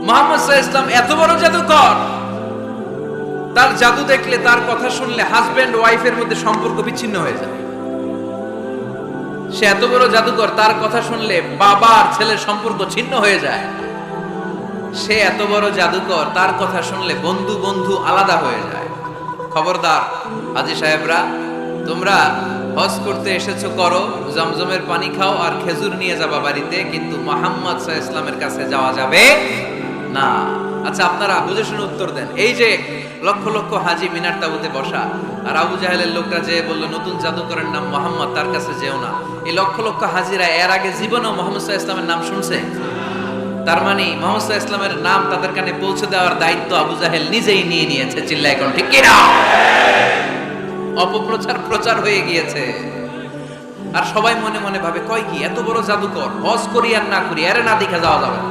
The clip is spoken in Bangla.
মুহাম্মদ সাল্লাল্লাহু আলাইহি ওয়াসাল্লাম এত বড় জাদুকর, তার জাদু দেখলে, তার কথা শুনলে হাজবেন্ড ওয়াইফের মধ্যে সম্পর্ক বিচ্ছিন্ন হয়ে যায়। সে এত বড় জাদুকর, তার কথা শুনলে বাবা আর ছেলের সম্পর্ক ছিন্ন হয়ে যায়। সে এত বড় জাদুকর, তার কথা শুনলে বন্ধু বন্ধু আলাদা হয়ে যায়। খবরদার হাজী সাহেবরা, তোমরা হজ করতে এসেছো করো, জমজমের পানি খাও আর খেজুর নিয়ে যাবা বাড়িতে, কিন্তু মুহাম্মদ সাল্লাল্লাহু আলাইহি ওয়াসাল্লামের কাছে যাওয়া যাবে না। আচ্ছা, আপনারা বুঝে শুনে উত্তর দেন। এই যে লক্ষ লক্ষ হাজী মিনার তাবুতে বসা, আর আবু জাহেলের লোকটা যে বলল নতুন জাদুকরের নাম মুহাম্মদ, তার কাছে যেও না, এই লক্ষ লক্ষ হাজীরা এর আগে জীবনেও মুহাম্মদ সাল্লাল্লাহু আলাইহি ওয়াসাল্লামের নাম শুনছে? তার মানে মুহাম্মদ সাল্লাল্লাহু আলাইহি ওয়াসাল্লামের নাম তাদের কানে পৌঁছে দেওয়ার দায়িত্ব আবু জাহেল নিজেই নিয়ে নিয়েছে। চিল্লায় কোন ঠিক কি না? অপপ্রচার প্রচার হয়ে গিয়েছে। আর সবাই মনে মনে ভাবে, কয় কি এত বড় জাদুকর, হজ করি আর না করি, এর না দেখে যাওয়া যাবে না।